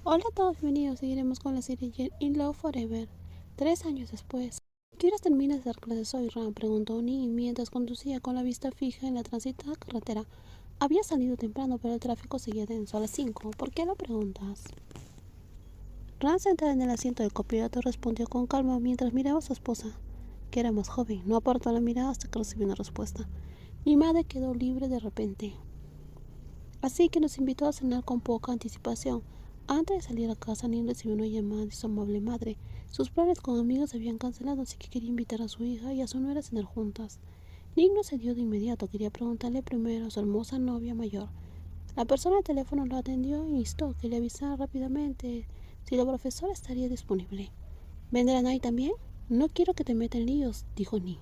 Hola a todos, bienvenidos. Seguiremos con la serie In Love Forever. 3 años después. ¿Qué horas terminas de dar clases hoy, Ram? Preguntó Ni mientras conducía con la vista fija en la transitada carretera. Había salido temprano, pero el tráfico seguía denso. A las 5. ¿Por qué lo preguntas? Ram, sentada en el asiento del copiloto, respondió con calma mientras miraba a su esposa, que era más joven. No apartó la mirada hasta que recibió una respuesta. Mi madre quedó libre de repente, así que nos invitó a cenar con poca anticipación. Antes de salir a casa, Nin recibió una llamada de su amable madre. Sus planes con amigos se habían cancelado, así que quería invitar a su hija y a su nuera a cenar juntas. Nin no se dio de inmediato, quería preguntarle primero a su hermosa novia mayor. La persona del teléfono lo atendió e instó que le avisara rápidamente si la profesora estaría disponible. ¿Vendrá Nai también? No quiero que te metan líos, dijo Nin.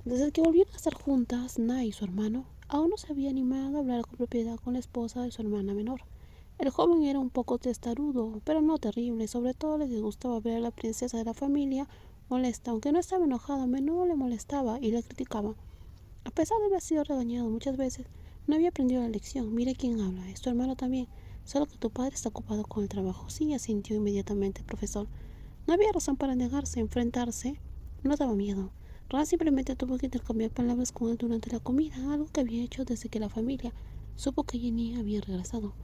Desde que volvieron a estar juntas, Nai y su hermano aún no se había animado a hablar con propiedad con la esposa de su hermana menor. El joven era un poco testarudo, pero no terrible. Sobre todo le disgustaba ver a la princesa de la familia molesta. Aunque no estaba enojado, a menudo le molestaba y le criticaba. A pesar de haber sido regañado muchas veces, no había aprendido la lección. Mira quién habla, es tu hermano también, solo que tu padre está ocupado con el trabajo. Sí, asintió inmediatamente el profesor. No había razón para negarse, enfrentarse. No daba miedo. Ran simplemente tuvo que intercambiar palabras con él durante la comida, algo que había hecho desde que la familia supo que Jenny había regresado.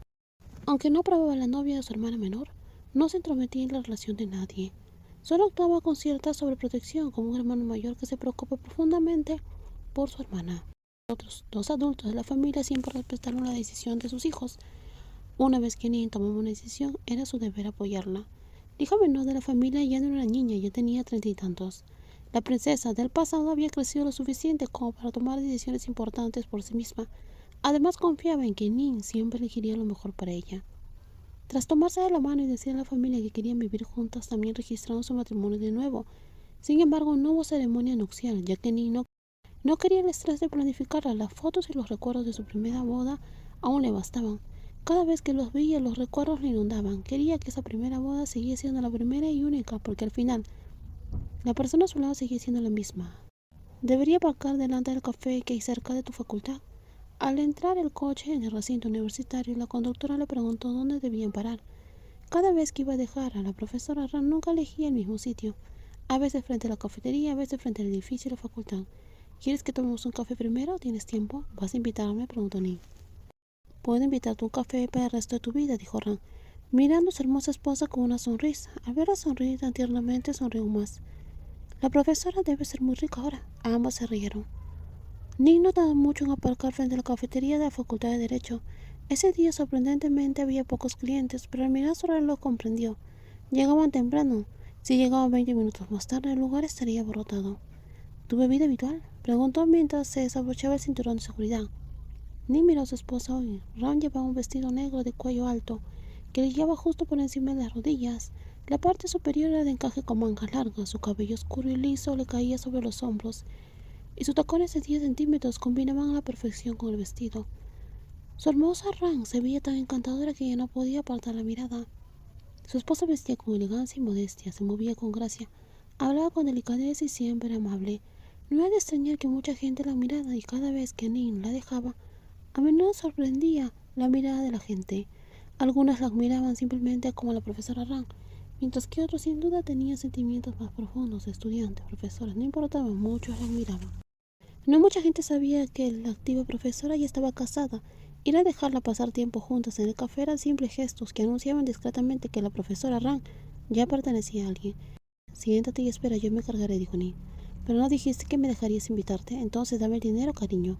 Aunque no probaba a la novia de su hermana menor, no se entrometía en la relación de nadie. Solo actuaba con cierta sobreprotección, como un hermano mayor que se preocupa profundamente por su hermana. Los otros dos adultos de la familia siempre respetaron la decisión de sus hijos. Una vez que Nin tomaba una decisión, era su deber apoyarla. La hija menor de la familia ya no era niña, ya tenía 30 y tantos. La princesa del pasado había crecido lo suficiente como para tomar decisiones importantes por sí misma. Además confiaba en que Nin siempre elegiría lo mejor para ella. Tras tomarse de la mano y decir a la familia que querían vivir juntas, también registraron su matrimonio de nuevo. Sin embargo, no hubo ceremonia nupcial, ya que Nin no quería el estrés de planificarla. Las fotos y los recuerdos de su primera boda aún le bastaban. Cada vez que los veía, los recuerdos le inundaban. Quería que esa primera boda siguiese siendo la primera y única, porque al final, la persona a su lado seguía siendo la misma. Debería aparcar delante del café que hay cerca de tu facultad. Al entrar el coche en el recinto universitario, la conductora le preguntó dónde debían parar. Cada vez que iba a dejar a la profesora Ran, nunca elegía el mismo sitio. A veces frente a la cafetería, a veces frente al edificio de la facultad. ¿Quieres que tomemos un café primero? ¿Tienes tiempo? ¿Vas a invitarme?, preguntó Nick. Puedo invitarte a un café para el resto de tu vida, dijo Ran, mirando a su hermosa esposa con una sonrisa. Al verla sonreír tan tiernamente, sonrió más. La profesora debe ser muy rica ahora. Ambos se rieron. Nick no tardó mucho en aparcar frente a la cafetería de la Facultad de Derecho. Ese día sorprendentemente había pocos clientes, pero al mirar su reloj comprendió. Llegaban temprano. Si llegaban 20 minutos más tarde, el lugar estaría abarrotado. ¿Tu bebida habitual?, preguntó mientras se desabrochaba el cinturón de seguridad. Nick miró a su esposa hoy. Ram llevaba un vestido negro de cuello alto, que le llegaba justo por encima de las rodillas. La parte superior era de encaje con mangas largas. Su cabello oscuro y liso le caía sobre los hombros, y sus tacones de 10 centímetros combinaban a la perfección con el vestido. Su hermosa Ran se veía tan encantadora que ella no podía apartar la mirada. Su esposa vestía con elegancia y modestia, se movía con gracia, hablaba con delicadeza y siempre era amable. No era de extrañar que mucha gente la mirara, y cada vez que Nin la dejaba, a menudo sorprendía la mirada de la gente. Algunas la admiraban simplemente como la profesora Ran, mientras que otros sin duda tenían sentimientos más profundos. Estudiantes, profesores, no importaba, muchos la admiraban. No mucha gente sabía que la activa profesora ya estaba casada. Ir a dejarla pasar tiempo juntas en el café eran simples gestos que anunciaban discretamente que la profesora Ran ya pertenecía a alguien. Siéntate y espera, yo me cargaré, dijo Nick. Pero no dijiste que me dejarías invitarte. Entonces dame el dinero, cariño.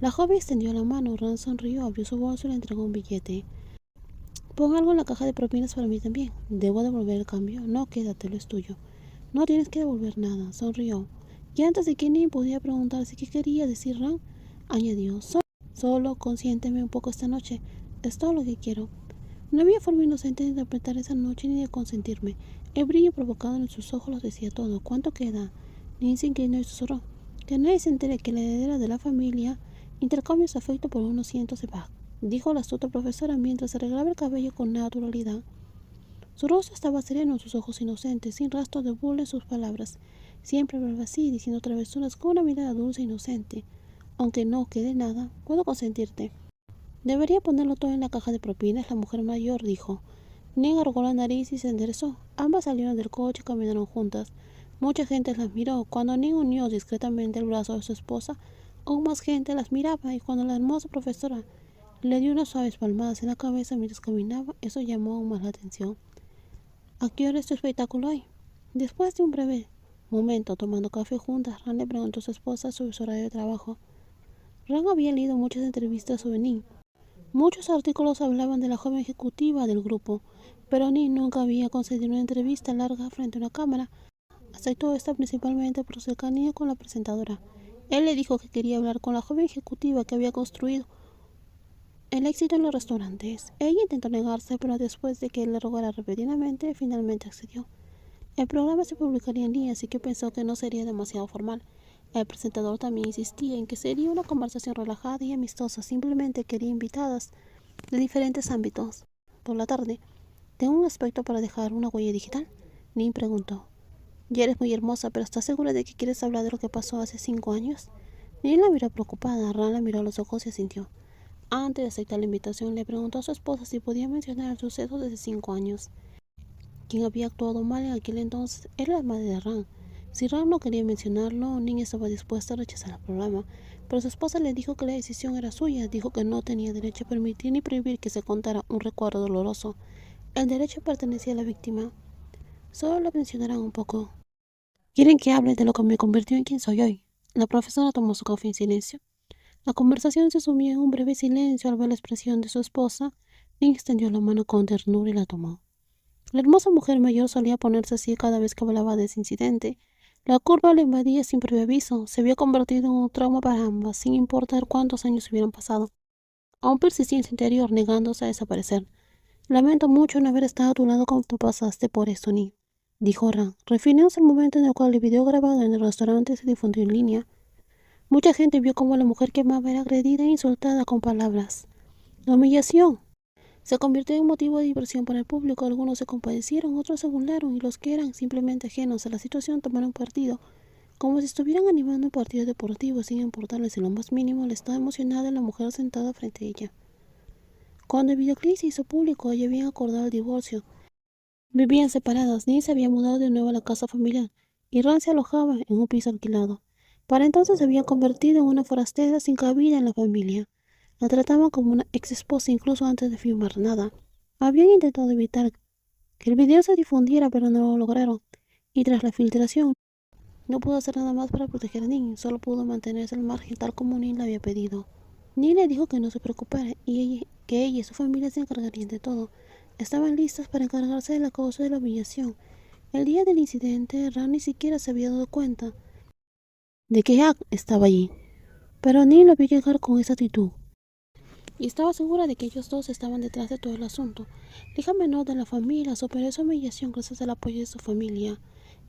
La joven extendió la mano. Ran sonrió, abrió su bolso y le entregó un billete. Pon algo en la caja de propinas para mí también. ¿Debo devolver el cambio? No, quédatelo, es tuyo. No tienes que devolver nada, sonrió. Y antes de que Nin pudiera preguntarse qué quería decir Ran, añadió: solo consiénteme un poco esta noche. Es todo lo que quiero. No había forma inocente de interpretar esa noche ni de consentirme. El brillo provocado en sus ojos lo decía todo. ¿Cuánto queda? Nin se inclinó y susurró: que nadie se entere que la heredera de la familia intercambia su afecto por unos cientos de bag, dijo la astuta profesora mientras se arreglaba el cabello con naturalidad. Su rostro estaba sereno, sus ojos inocentes, sin rastro de burla en sus palabras. Siempre hablaba así, diciendo travesuras con una mirada dulce e inocente. Aunque no quede nada, puedo consentirte. Debería ponerlo todo en la caja de propinas, la mujer mayor dijo. Ning arrugó la nariz y se enderezó. Ambas salieron del coche y caminaron juntas. Mucha gente las miró. Cuando Ning unió discretamente el brazo de su esposa, aún más gente las miraba, y cuando la hermosa profesora le dio unas suaves palmadas en la cabeza mientras caminaba, eso llamó aún más la atención. ¿A qué hora es tu espectáculo hoy? Después de un breve momento tomando café juntas, Ran le preguntó a su esposa sobre su horario de trabajo. Ran había leído muchas entrevistas sobre Ning. Muchos artículos hablaban de la joven ejecutiva del grupo, pero Ning nunca había concedido una entrevista larga frente a una cámara. Aceptó esta principalmente por su cercanía con la presentadora. Él le dijo que quería hablar con la joven ejecutiva que había construido el éxito en los restaurantes. Ella intentó negarse, pero después de que él le rogara repetidamente, finalmente accedió. El programa se publicaría en línea, así que pensó que no sería demasiado formal. El presentador también insistía en que sería una conversación relajada y amistosa. Simplemente quería invitadas de diferentes ámbitos. Por la tarde, ¿tengo un aspecto para dejar una huella digital? Ning preguntó. Ya eres muy hermosa, pero ¿estás segura de que quieres hablar de lo que pasó hace 5 años? Ning la miró preocupada. Ran la miró a los ojos y asintió. Antes de aceptar la invitación, le preguntó a su esposa si podía mencionar el suceso de hace 5 años. Quien había actuado mal en aquel entonces era la madre de Ran. Si Ran no quería mencionarlo, Ning estaba dispuesta a rechazar el programa, pero su esposa le dijo que la decisión era suya. Dijo que no tenía derecho a permitir ni prohibir que se contara un recuerdo doloroso. El derecho pertenecía a la víctima. Solo la mencionarán un poco. ¿Quieren que hable de lo que me convirtió en quien soy hoy? La profesora tomó su café en silencio. La conversación se sumió en un breve silencio. Al ver la expresión de su esposa, Ning extendió la mano con ternura y la tomó. La hermosa mujer mayor solía ponerse así cada vez que hablaba de ese incidente. La curva le invadía sin previo aviso. Se había convertido en un trauma para ambas, sin importar cuántos años hubieran pasado. Aún persistía en su interior, negándose a desaparecer. Lamento mucho no haber estado a tu lado cuando tú pasaste por esto, Ning, dijo Ran, refiriéndose al momento en el cual el video grabado en el restaurante se difundió en línea. Mucha gente vio cómo la mujer que amaba era agredida e insultada con palabras. La humillación se convirtió en motivo de diversión para el público. Algunos se compadecieron, otros se burlaron, y los que eran simplemente ajenos a la situación tomaron partido, como si estuvieran animando un partido deportivo, sin importarles en lo más mínimo el estado emocional de la mujer sentada frente a ella. Cuando el videoclip se hizo público, ya habían acordado el divorcio. Vivían separadas. Ning se había mudado de nuevo a la casa familiar, y Ran se alojaba en un piso alquilado. Para entonces se había convertido en una forastera sin cabida en la familia. La trataban como una ex esposa incluso antes de firmar nada. Habían intentado evitar que el video se difundiera, pero no lo lograron. Y tras la filtración, no pudo hacer nada más para proteger a Ning. Solo pudo mantenerse al margen, tal como Ning le había pedido. Ning le dijo que no se preocupara y que ella y su familia se encargarían de todo. Estaban listas para encargarse de la causa de la humillación. El día del incidente, Ran ni siquiera se había dado cuenta de que Jack estaba allí, pero Ning lo vio llegar con esa actitud, y estaba segura de que ellos dos estaban detrás de todo el asunto. La hija menor de la familia superó esa humillación gracias al apoyo de su familia.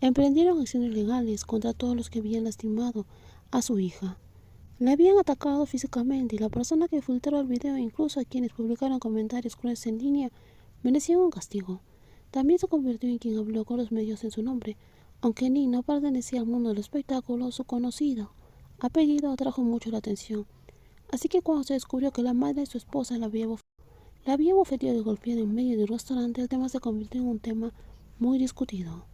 Emprendieron acciones legales contra todos los que habían lastimado a su hija. Le habían atacado físicamente, y la persona que filtró el video, incluso a quienes publicaron comentarios crueles en línea, merecían un castigo. También se convirtió en quien habló con los medios en su nombre. Aunque Ning no pertenecía al mundo del espectáculo, su conocido apellido atrajo mucho la atención. Así que cuando se descubrió que la madre de su esposa la había bofeteado y golpeado en medio de un restaurante, el tema se convirtió en un tema muy discutido.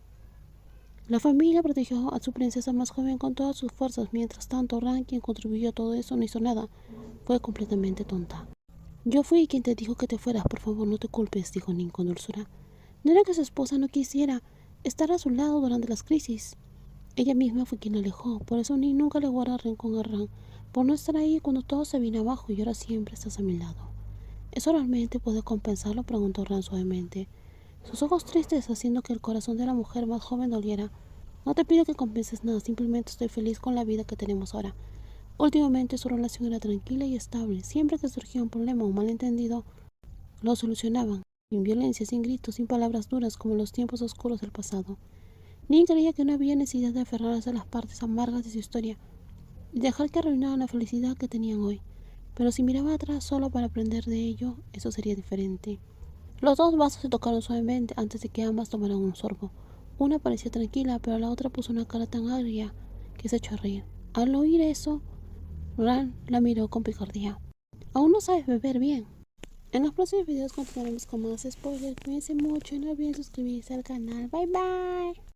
La familia protegió a su princesa más joven con todas sus fuerzas. Mientras tanto, Ran, quien contribuyó a todo eso, no hizo nada. Fue completamente tonta. Yo fui quien te dijo que te fueras. Por favor, no te culpes, dijo Ning con dulzura. No era que su esposa no quisiera estar a su lado durante las crisis. Ella misma fue quien la alejó. Por eso Ning nunca le guarda rencor a Ran, por no estar ahí cuando todo se vino abajo, y ahora siempre estás a mi lado. ¿Eso realmente puede compensarlo?, preguntó Ran suavemente, sus ojos tristes haciendo que el corazón de la mujer más joven doliera. No te pido que compenses nada, simplemente estoy feliz con la vida que tenemos ahora. Últimamente su relación era tranquila y estable. Siempre que surgía un problema o un malentendido, lo solucionaban, sin violencia, sin gritos, sin palabras duras, como en los tiempos oscuros del pasado. Ning creía que no había necesidad de aferrarse a las partes amargas de su historia y dejar que arruinaran la felicidad que tenían hoy. Pero si miraba atrás solo para aprender de ello, eso sería diferente. Los dos vasos se tocaron suavemente antes de que ambas tomaran un sorbo. Una parecía tranquila, pero la otra puso una cara tan agria que se echó a reír. Al oír eso, Ran la miró con picardía. «Aún no sabes beber bien». En los próximos videos continuaremos con más spoilers. Cuídense mucho y no olviden suscribirse al canal. Bye bye.